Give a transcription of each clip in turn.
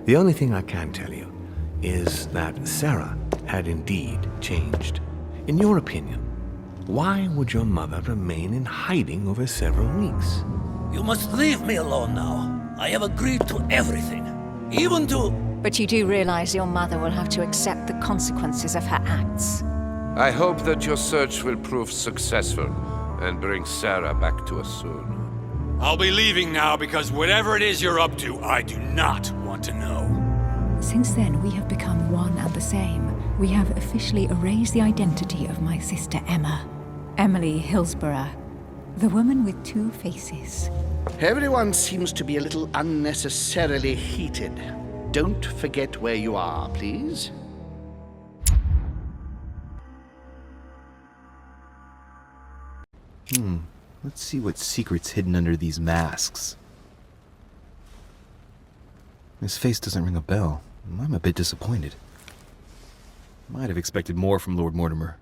The only thing I can tell you is that Sarah had indeed changed. In your opinion, why would your mother remain in hiding over several weeks? You must leave me alone now. I have agreed to everything, even to... But you do realize your mother will have to accept the consequences of her acts. I hope that your search will prove successful and bring Sarah back to us soon. I'll be leaving now because whatever it is you're up to, I do not want to know. Since then, we have become one and the same. We have officially erased the identity of my sister Emma. Emily Hillsborough, the woman with two faces. Everyone seems to be a little unnecessarily heated. Don't forget where you are, please. Let's see what secret's hidden under these masks. His face doesn't ring a bell. I'm a bit disappointed. Might have expected more from Lord Mortimer.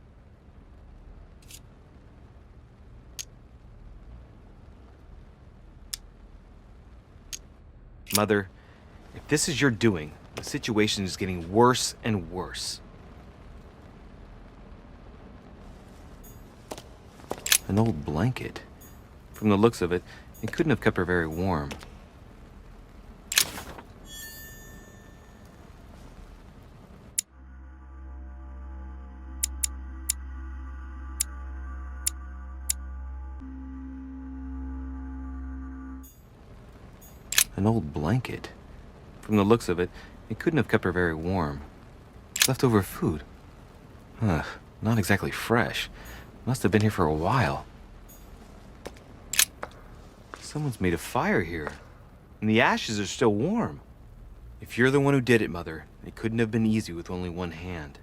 Mother, if this is your doing, the situation is getting worse and worse. An old blanket. From the looks of it, it couldn't have kept her very warm. An old blanket. From the looks of it, it couldn't have kept her very warm. Leftover food. Ugh, not exactly fresh. Must have been here for a while. Someone's made a fire here, and the ashes are still warm. If you're the one who did it, Mother, it couldn't have been easy with only one hand.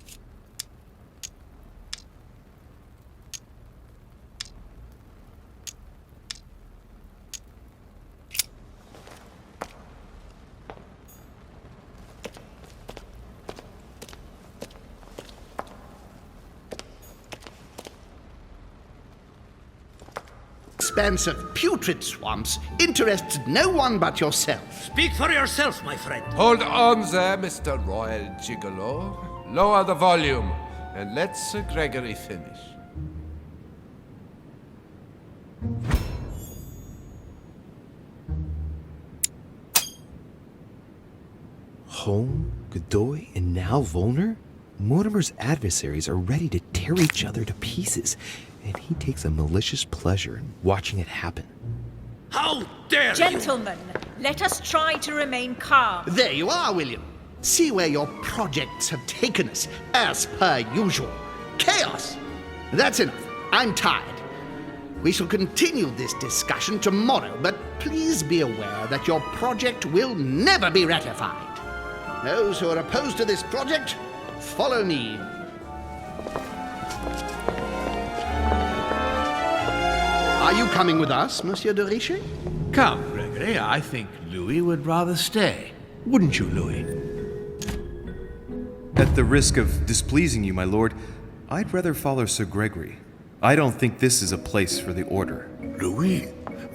Expanse of putrid swamps interests no one but yourself. Speak for yourself, my friend. Hold on there, Mr. Royal Gigolo. Lower the volume, and let Sir Gregory finish. Home, Godoy, and now Volner? Mortimer's adversaries are ready to tear each other to pieces, and he takes a malicious pleasure in watching it happen. How dare you! Gentlemen, let us try to remain calm. There you are, William. See where your projects have taken us, as per usual. Chaos! That's enough. I'm tired. We shall continue this discussion tomorrow, but please be aware that your project will never be ratified. Those who are opposed to this project, follow me. Are you coming with us, Monsieur de Richet? Come, Gregory, I think Louis would rather stay. Wouldn't you, Louis? At the risk of displeasing you, my lord, I'd rather follow Sir Gregory. I don't think this is a place for the Order. Louis?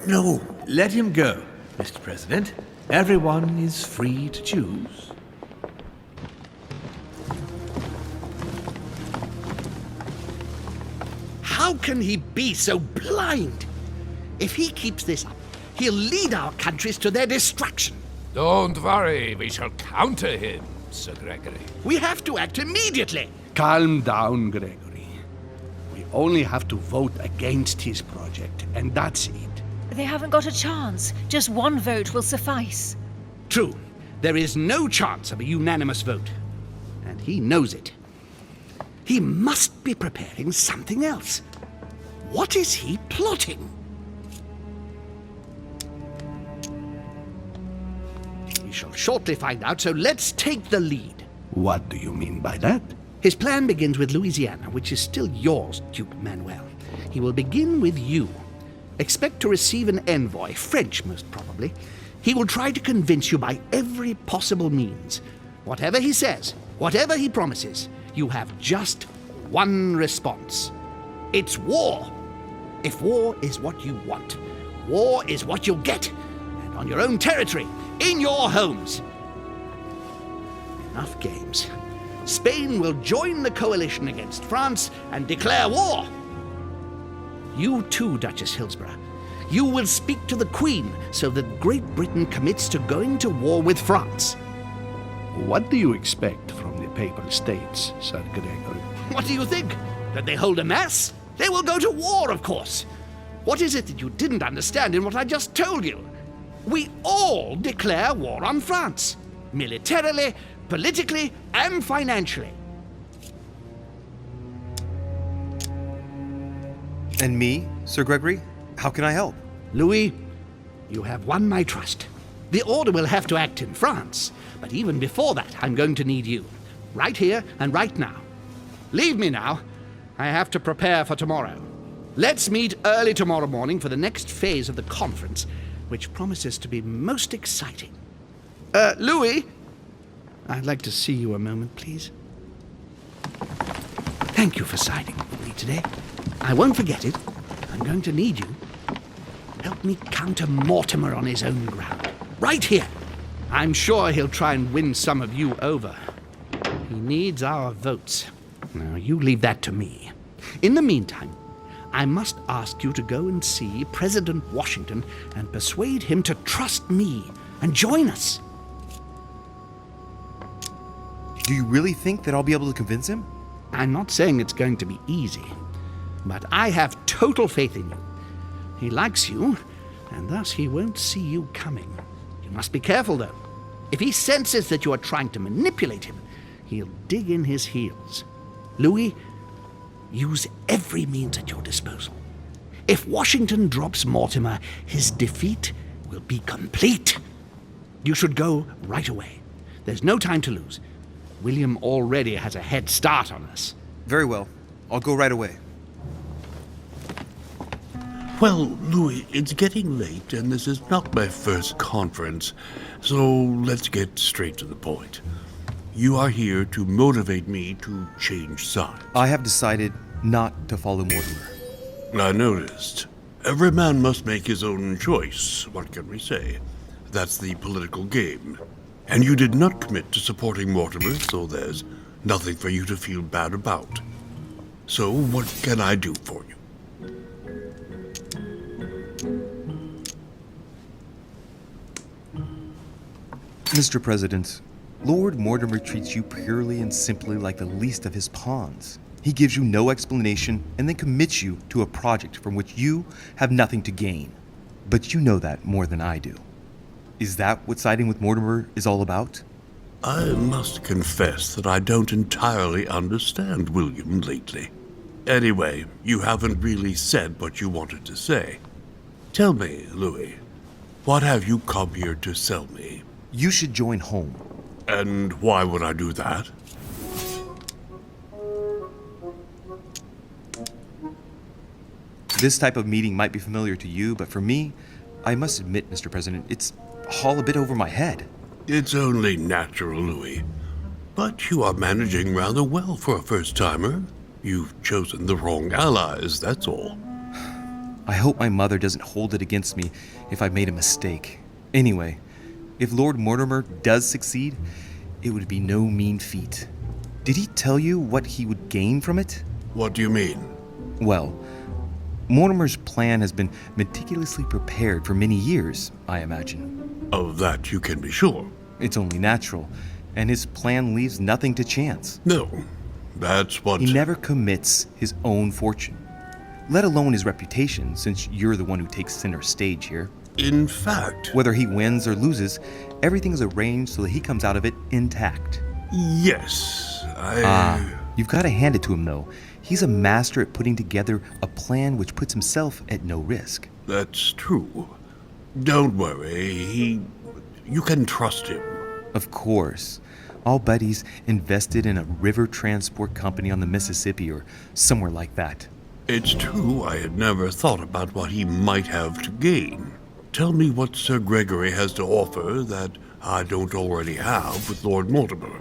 No. Let him go, Mr. President. Everyone is free to choose. How can he be so blind? If he keeps this up, he'll lead our countries to their destruction. Don't worry, we shall counter him, Sir Gregory. We have to act immediately. Calm down, Gregory. We only have to vote against his project, and that's it. They haven't got a chance. Just one vote will suffice. True. There is no chance of a unanimous vote. And he knows it. He must be preparing something else. What is he plotting? We shall shortly find out, so let's take the lead. What do you mean by that? His plan begins with Louisiana, which is still yours, Duke Manuel. He will begin with you. Expect to receive an envoy, French most probably. He will try to convince you by every possible means. Whatever he says, whatever he promises, you have just one response. It's war. If war is what you want, war is what you'll get. And on your own territory, in your homes. Enough games. Spain will join the coalition against France and declare war. You too, Duchess Hillsborough. You will speak to the Queen so that Great Britain commits to going to war with France. What do you expect from the Papal States, Sir Gregory? What do you think? That they hold a mass? They will go to war, of course. What is it that you didn't understand in what I just told you? We all declare war on France. Militarily, politically, and financially. And me, Sir Gregory? How can I help? Louis, you have won my trust. The Order will have to act in France, but even before that, I'm going to need you. Right here and right now. Leave me now. I have to prepare for tomorrow. Let's meet early tomorrow morning for the next phase of the conference, which promises to be most exciting. Louis? I'd like to see you a moment, please. Thank you for siding with me today. I won't forget it. I'm going to need you. Help me counter Mortimer on his own ground. Right here. I'm sure he'll try and win some of you over. He needs our votes. Now, you leave that to me. In the meantime, I must ask you to go and see President Washington and persuade him to trust me and join us. Do you really think that I'll be able to convince him? I'm not saying it's going to be easy, but I have total faith in you. He likes you, and thus he won't see you coming. You must be careful, though. If he senses that you are trying to manipulate him, he'll dig in his heels. Louis, use every means at your disposal. If Washington drops Mortimer, his defeat will be complete. You should go right away. There's no time to lose. William already has a head start on us. Very well. I'll go right away. Well, Louis, it's getting late, and this is not my first conference, so let's get straight to the point. You are here to motivate me to change sides. I have decided not to follow Mortimer. I noticed. Every man must make his own choice. What can we say? That's the political game. And you did not commit to supporting Mortimer, so there's nothing for you to feel bad about. So what can I do for you? Mr. President, Lord Mortimer treats you purely and simply like the least of his pawns. He gives you no explanation and then commits you to a project from which you have nothing to gain. But you know that more than I do. Is that what siding with Mortimer is all about? I must confess that I don't entirely understand William lately. Anyway, you haven't really said what you wanted to say. Tell me, Louis, what have you come here to sell me? You should join home. And why would I do that? This type of meeting might be familiar to you, but for me, I must admit, Mr. President, it's all a bit over my head. It's only natural, Louis. But you are managing rather well for a first-timer. You've chosen the wrong allies, that's all. I hope my mother doesn't hold it against me if I've made a mistake. Anyway, if Lord Mortimer does succeed, it would be no mean feat. Did he tell you what he would gain from it? What do you mean? Well, Mortimer's plan has been meticulously prepared for many years, I imagine. Of that you can be sure. It's only natural, and his plan leaves nothing to chance. No, that's what... He never commits his own fortune, let alone his reputation, since you're the one who takes center stage here. In fact... Whether he wins or loses, everything is arranged so that he comes out of it intact. Yes, You've got to hand it to him, though. He's a master at putting together a plan which puts himself at no risk. That's true. Don't worry, you can trust him. Of course. I'll bet he's invested in a river transport company on the Mississippi or somewhere like that. It's true I had never thought about what he might have to gain. Tell me what Sir Gregory has to offer that I don't already have with Lord Mortimer.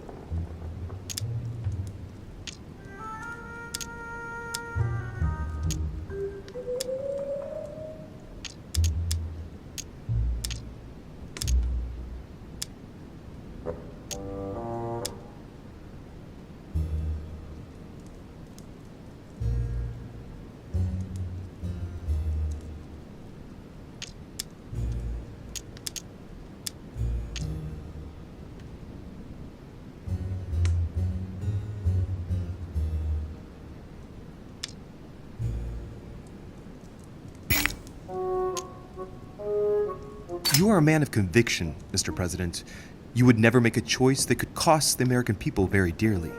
You are a man of conviction, Mr. President. You would never make a choice that could cost the American people very dearly.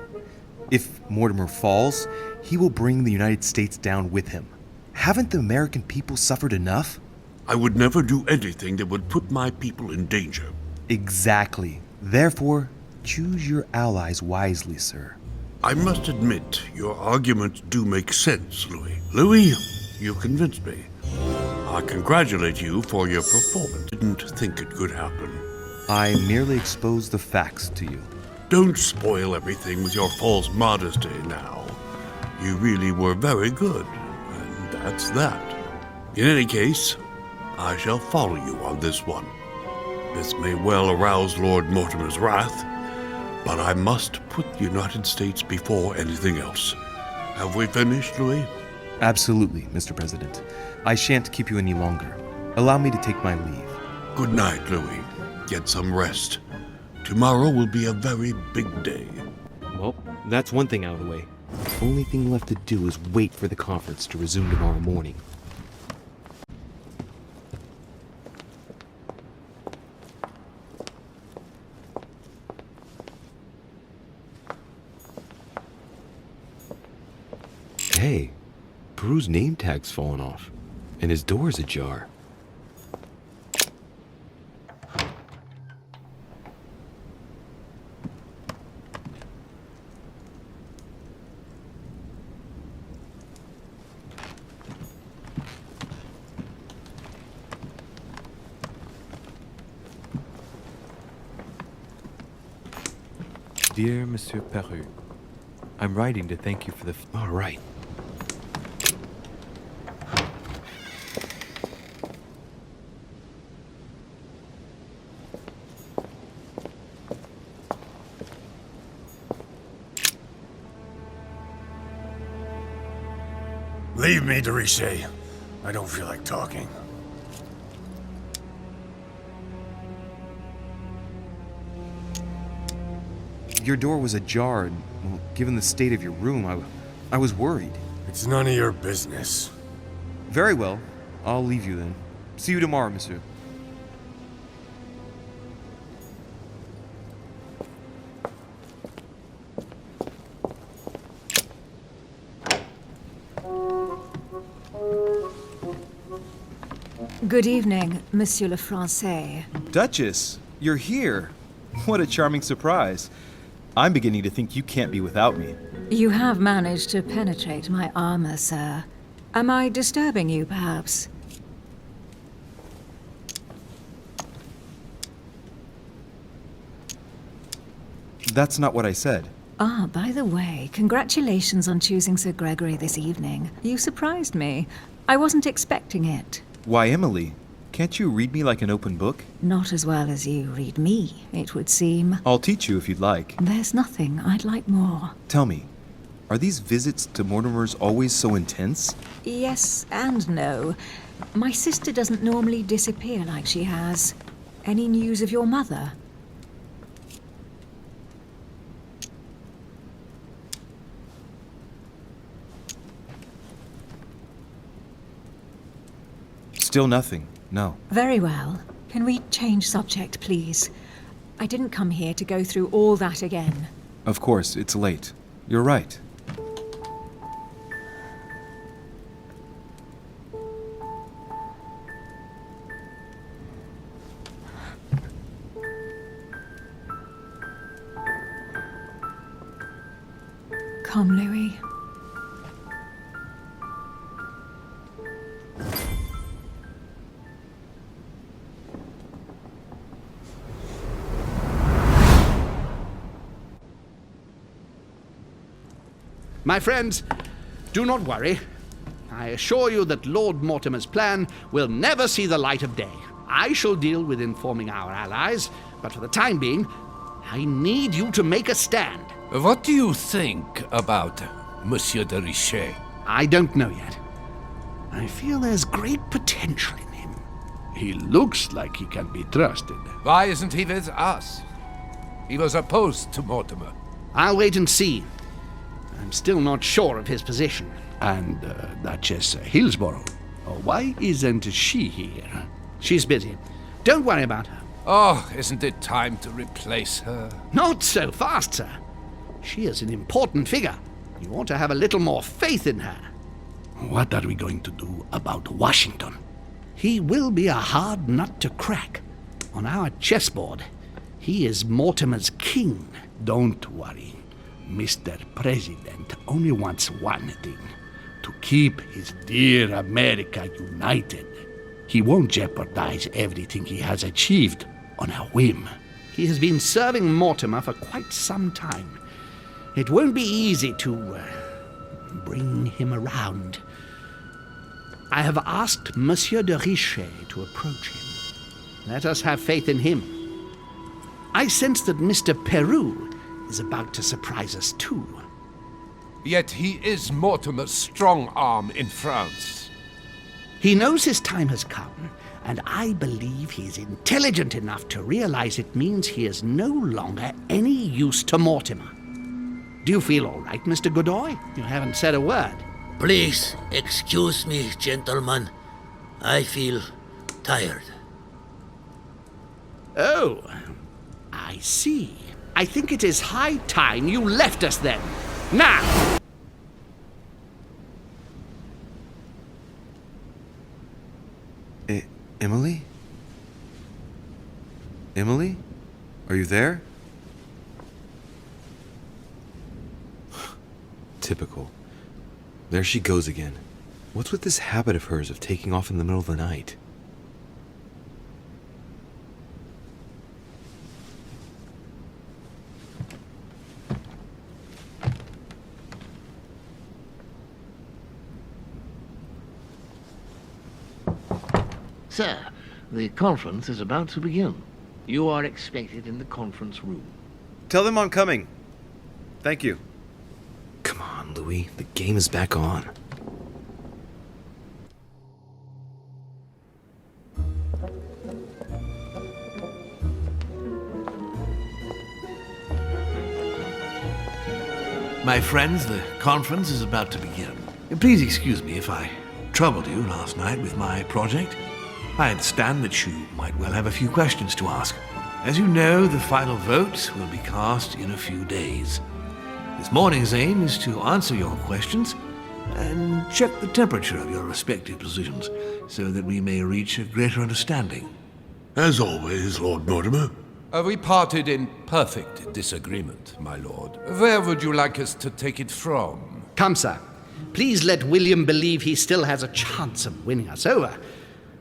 If Mortimer falls, he will bring the United States down with him. Haven't the American people suffered enough? I would never do anything that would put my people in danger. Exactly. Therefore, choose your allies wisely, sir. I must admit, your arguments do make sense, Louis. Louis, you convinced me. I congratulate you for your performance. Didn't think it could happen. I merely exposed the facts to you. Don't spoil everything with your false modesty now. You really were very good, and that's that. In any case, I shall follow you on this one. This may well arouse Lord Mortimer's wrath, but I must put the United States before anything else. Have we finished, Louis? Absolutely, Mr. President. I shan't keep you any longer. Allow me to take my leave. Good night, Louis. Get some rest. Tomorrow will be a very big day. Well, that's one thing out of the way. Only thing left to do is wait for the conference to resume tomorrow morning. Hey, Peru's name tag's fallen off, and his door's ajar. Dear Monsieur Peru, I'm writing to thank you for the... All right. Leave me, de Richet. I don't feel like talking. Your door was ajar, and, well, given the state of your room, I was worried. It's none of your business. Very well. I'll leave you then. See you tomorrow, monsieur. Good evening, Monsieur le Français. Duchess, you're here. What a charming surprise. I'm beginning to think you can't be without me. You have managed to penetrate my armor, sir. Am I disturbing you, perhaps? That's not what I said. Ah, by the way, congratulations on choosing Sir Gregory this evening. You surprised me. I wasn't expecting it. Why, Emily, can't you read me like an open book? Not as well as you read me, it would seem. I'll teach you if you'd like. There's nothing I'd like more. Tell me, are these visits to Mortimer's always so intense? Yes and no. My sister doesn't normally disappear like she has. Any news of your mother? Still nothing, no. Very well. Can we change subject, please? I didn't come here to go through all that again. Of course, it's late. You're right. Come, Louis. My friends, do not worry. I assure you that Lord Mortimer's plan will never see the light of day. I shall deal with informing our allies, but for the time being, I need you to make a stand. What do you think about Monsieur de Richet? I don't know yet. I feel there's great potential in him. He looks like he can be trusted. Why isn't he with us? He was opposed to Mortimer. I'll wait and see. I'm still not sure of his position. And Duchess Hillsborough, why isn't she here? She's busy. Don't worry about her. Oh, isn't it time to replace her? Not so fast, sir. She is an important figure. You ought to have a little more faith in her. What are we going to do about Washington? He will be a hard nut to crack. On our chessboard, he is Mortimer's king. Don't worry. Mr. President only wants one thing: to keep his dear America united. He won't jeopardize everything he has achieved on a whim. He has been serving Mortimer for quite some time. It won't be easy to bring him around. I have asked Monsieur de Richet to approach him. Let us have faith in him. I sense that Mr. Peru is about to surprise us too. Yet he is Mortimer's strong arm in France. He knows his time has come, and I believe he is intelligent enough to realize it means he is no longer any use to Mortimer. Do you feel all right, Mr. Godoy? You haven't said a word. Please excuse me, gentlemen. I feel tired. Oh, I see. I think it is high time you left us then. Now! Emily? Emily? Are you there? Typical. There she goes again. What's with this habit of hers of taking off in the middle of the night? Sir, the conference is about to begin. You are expected in the conference room. Tell them I'm coming. Thank you. Come on, Louis. The game is back on. My friends, the conference is about to begin. Please excuse me if I troubled you last night with my project. I understand that you might well have a few questions to ask. As you know, the final vote will be cast in a few days. This morning's aim is to answer your questions and check the temperature of your respective positions so that we may reach a greater understanding. As always, Lord Mortimer. We parted in perfect disagreement, my lord. Where would you like us to take it from? Come, sir. Please let William believe he still has a chance of winning us over.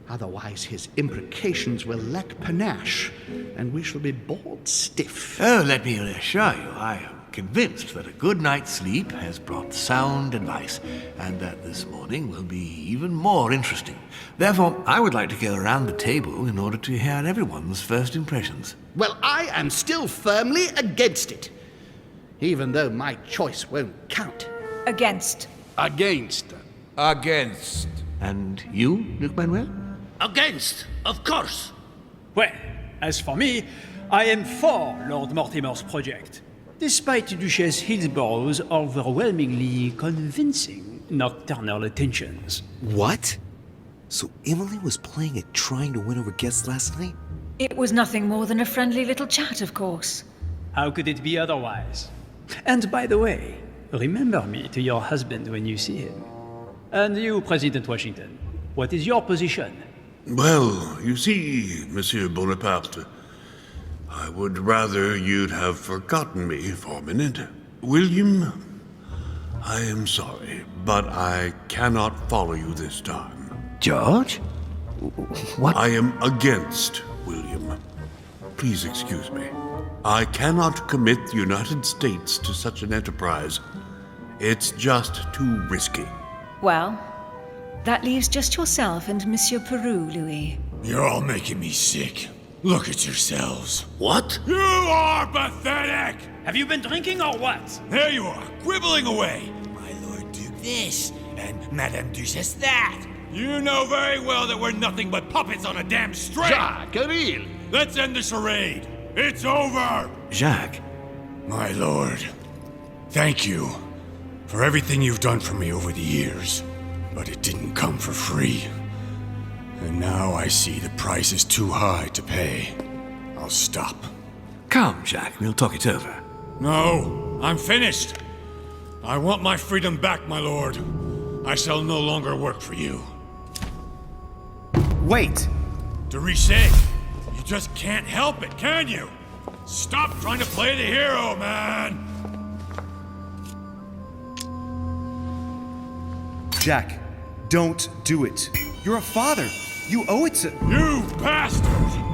Otherwise, his imprecations will lack panache, and we shall be bored stiff. Oh, let me reassure you, I am convinced that a good night's sleep has brought sound advice, and that this morning will be even more interesting. Therefore, I would like to go around the table in order to hear everyone's first impressions. Well, I am still firmly against it, even though my choice won't count. Against. Against. Against. And you, Luc Manuel? Against, of course. Well, as for me, I am for Lord Mortimer's project, despite Duchess Hillsborough's overwhelmingly convincing nocturnal attentions. What? So Emily was playing at trying to win over guests last night? It was nothing more than a friendly little chat, of course. How could it be otherwise? And by the way, remember me to your husband when you see him. And you, President Washington, what is your position? Well, you see, Monsieur Bonaparte, I would rather you'd have forgotten me for a minute. William, I am sorry, but I cannot follow you this time. George? What? I am against William. Please excuse me. I cannot commit the United States to such an enterprise. It's just too risky. Well, that leaves just yourself and Monsieur Peru, Louis. You're all making me sick. Look at yourselves. What? You are pathetic! Have you been drinking or what? There you are, quibbling away. My Lord Duke this, and Madame Duchesse that. You know very well that we're nothing but puppets on a damn string. Jacques, really? Let's end the charade. It's over. Jacques? My lord, thank you for everything you've done for me over the years. But it didn't come for free. And now I see the price is too high to pay. I'll stop. Come, Jack, we'll talk it over. No, I'm finished. I want my freedom back, my lord. I shall no longer work for you. Wait! Dorishe, you just can't help it, can you? Stop trying to play the hero, man! Jack, don't do it. You're a father. You owe it to... You bastard!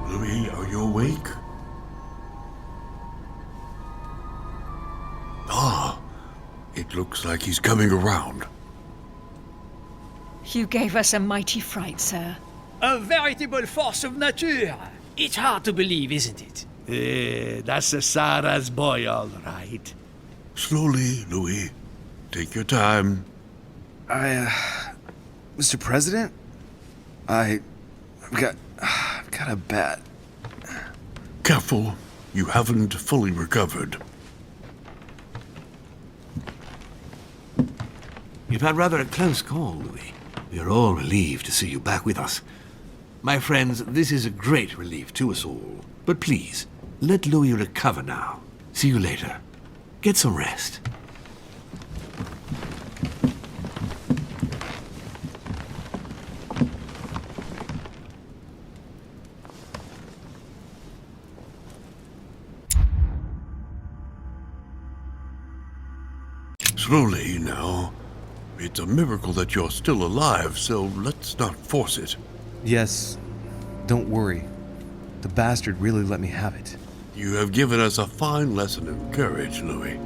Louis, are you awake? Ah, it looks like he's coming around. You gave us a mighty fright, sir. A veritable force of nature. It's hard to believe, isn't it? That's a Sarah's boy, all right. Slowly, Louis. Take your time. Mr. President? I've got a bat. Careful, you haven't fully recovered. You've had rather a close call, Louis. We are all relieved to see you back with us. My friends, this is a great relief to us all. But please, let Louis recover now. See you later. Get some rest. Slowly now. It's a miracle that you're still alive, so let's not force it. Yes, don't worry. The bastard really let me have it. You have given us a fine lesson in courage, Louis.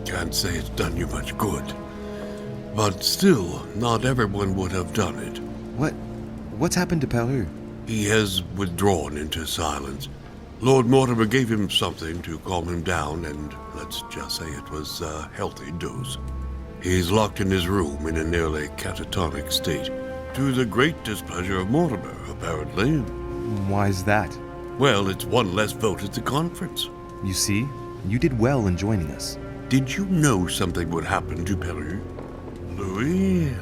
Can't say it's done you much good. But still, not everyone would have done it. What's happened to Peru? He has withdrawn into silence. Lord Mortimer gave him something to calm him down, and let's just say it was a healthy dose. He's locked in his room in a nearly catatonic state, to the great displeasure of Mortimer, apparently. Why's that? Well, it's one less vote at the conference. You see, you did well in joining us. Did you know something would happen to Peru? Louis,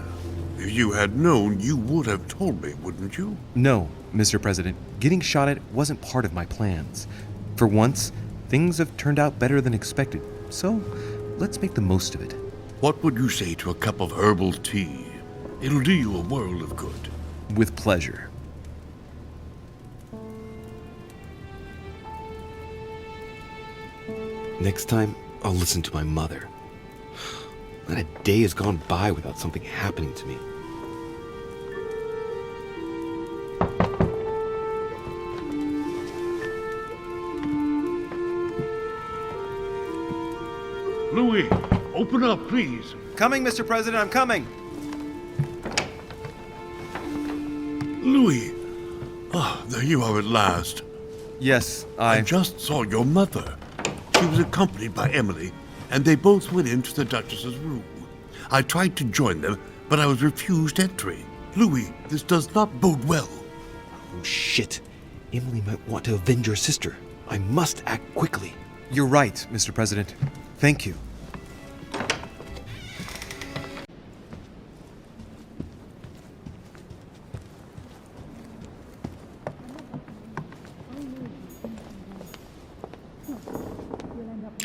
if you had known, you would have told me, wouldn't you? No, Mr. President. Getting shot at wasn't part of my plans. For once, things have turned out better than expected, so let's make the most of it. What would you say to a cup of herbal tea? It'll do you a world of good. With pleasure. Next time, I'll listen to my mother. Not a day has gone by without something happening to me. Louis, open up, please. Coming, Mr. President, I'm coming. Louis. Ah, there you are at last. Yes, I just saw your mother. She was accompanied by Emily, and they both went into the Duchess's room. I tried to join them, but I was refused entry. Louis, this does not bode well. Oh, shit. Emily might want to avenge your sister. I must act quickly. You're right, Mr. President. Thank you.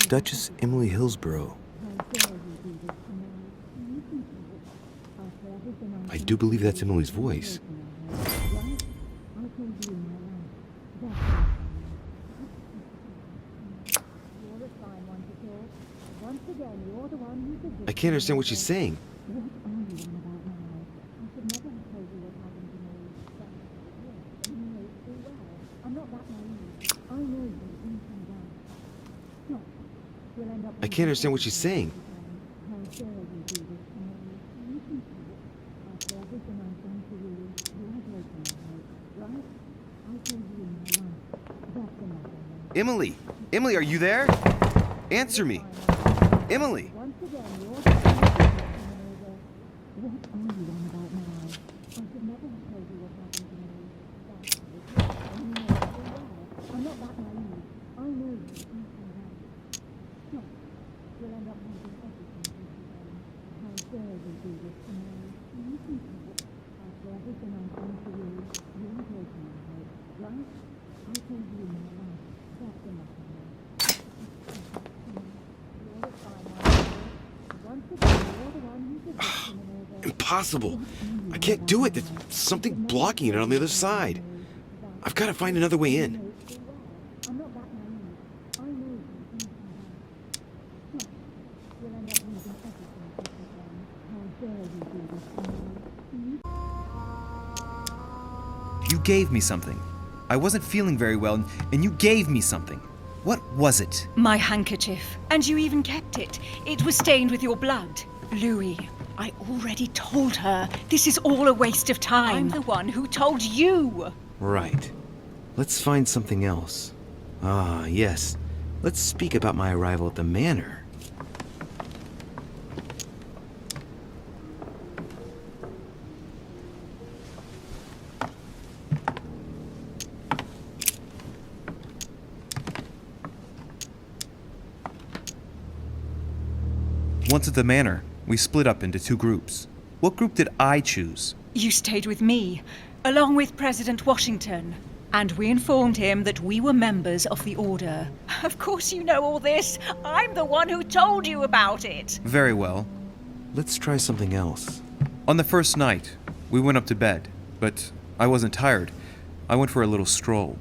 Duchess Emily Hillsborough. you do believe that's Emily's voice. I can't understand what she's saying. I can't understand what she's saying. Emily! Emily, are you there? Answer me! Emily! Impossible. I can't do it. There's something blocking it on the other side. I've got to find another way in. You gave me something. I wasn't feeling very well, and you gave me something. What was it? My handkerchief. And you even kept it. It was stained with your blood. Louis, I already told her. This is all a waste of time. I'm the one who told you. Right. Let's find something else. Ah, yes. Let's speak about my arrival at the manor. Once at the manor, we split up into two groups. What group did I choose? You stayed with me, along with President Washington. And we informed him that we were members of the Order. Of course you know all this. I'm the one who told you about it. Very well. Let's try something else. On the first night, we went up to bed, but I wasn't tired. I went for a little stroll.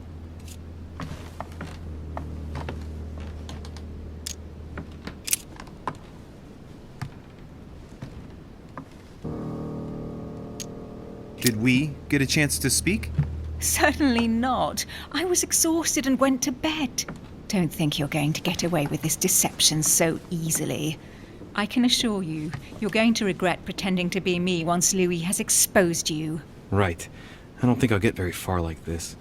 Did we get a chance to speak? Certainly not. I was exhausted and went to bed. Don't think you're going to get away with this deception so easily. I can assure you, you're going to regret pretending to be me once Louis has exposed you. Right. I don't think I'll get very far like this.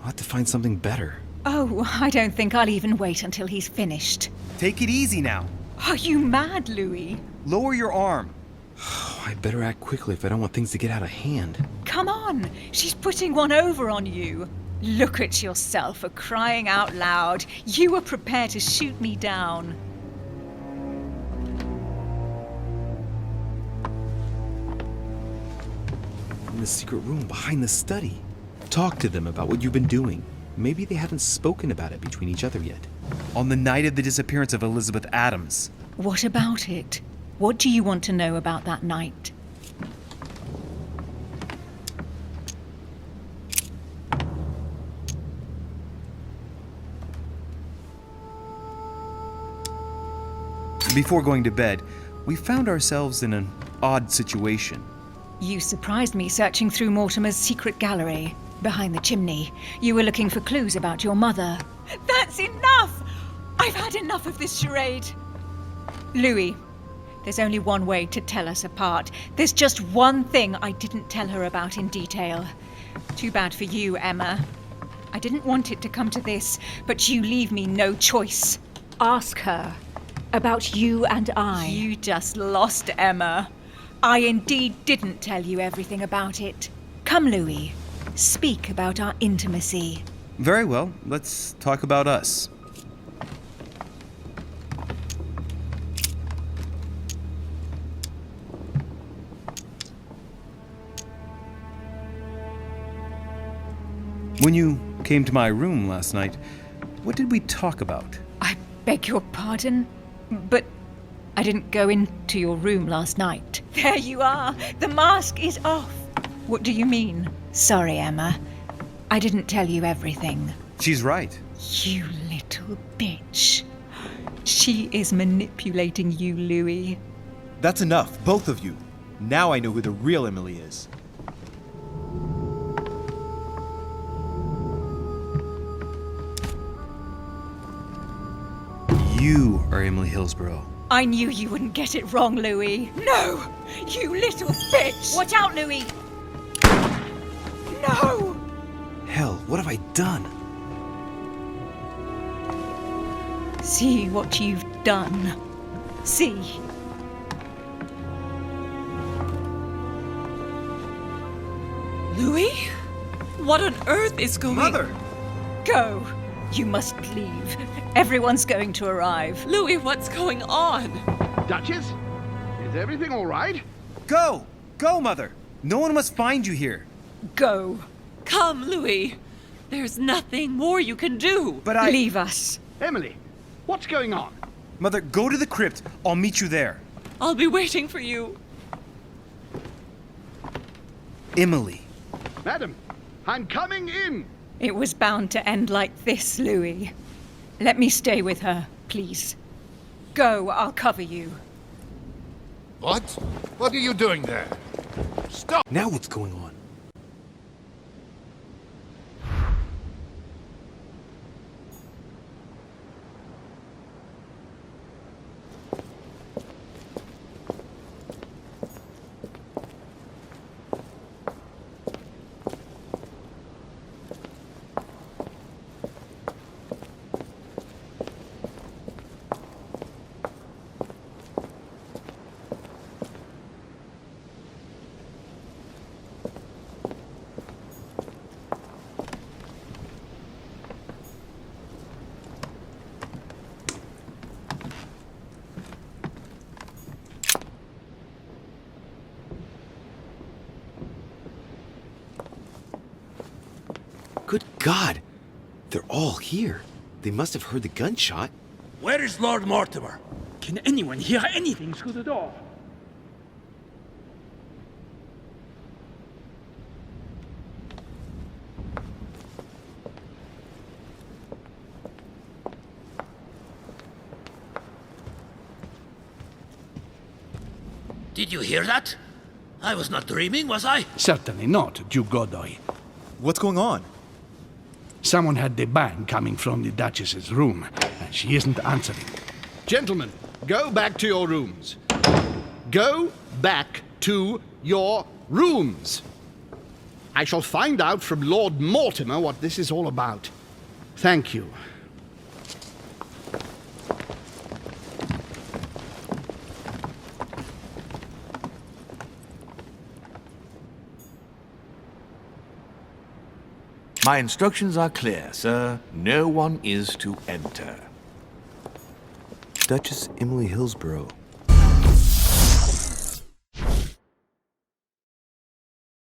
I'll have to find something better. Oh, I don't think I'll even wait until he's finished. Take it easy now. Are you mad, Louis? Lower your arm. I better act quickly if I don't want things to get out of hand. Come on, she's putting one over on you. Look at yourself for crying out loud. You were prepared to shoot me down. In the secret room behind the study. Talk to them about what you've been doing. Maybe they haven't spoken about it between each other yet. On the night of the disappearance of Elizabeth Adams. What about it? What do you want to know about that night? Before going to bed, we found ourselves in an odd situation. You surprised me searching through Mortimer's secret gallery. Behind the chimney. You were looking for clues about your mother. That's enough! I've had enough of this charade. Louis, there's only one way to tell us apart. There's just one thing I didn't tell her about in detail. Too bad for you, Emma. I didn't want it to come to this, but you leave me no choice. Ask her about you and I. You just lost, Emma. I indeed didn't tell you everything about it. Come, Louis. Speak about our intimacy. Very well, let's talk about us. When you came to my room last night, what did we talk about? I beg your pardon, but I didn't go into your room last night. There you are! The mask is off! What do you mean? Sorry, Emma. I didn't tell you everything. She's right. You little bitch. She is manipulating you, Louis. That's enough, both of you. Now I know who the real Emily is. You are Emily Hillsborough. I knew you wouldn't get it wrong, Louis. No! You little bitch! Watch out, Louis! No! Hell, what have I done? See what you've done. See. Louis? What on earth is going... Mother! Go. You must leave. Everyone's going to arrive. Louis, what's going on? Duchess? Is everything all right? Go! Go, Mother! No one must find you here. Go. Come, Louis. There's nothing more you can do. But I... Leave us. Emily, what's going on? Mother, go to the crypt. I'll meet you there. I'll be waiting for you. Emily. Madam, I'm coming in. It was bound to end like this, Louis. Let me stay with her, please. Go, I'll cover you. What? What are you doing there? Stop! Now what's going on? Good God! They're all here. They must have heard the gunshot. Where is Lord Mortimer? Can anyone hear anything through the door? Did you hear that? I was not dreaming, was I? Certainly not, Duke Godoy. What's going on? Someone had the bang coming from the Duchess's room, and she isn't answering. Gentlemen, go back to your rooms. Go back to your rooms. I shall find out from Lord Mortimer what this is all about. Thank you. My instructions are clear, sir. No one is to enter. Duchess Emily Hillsborough.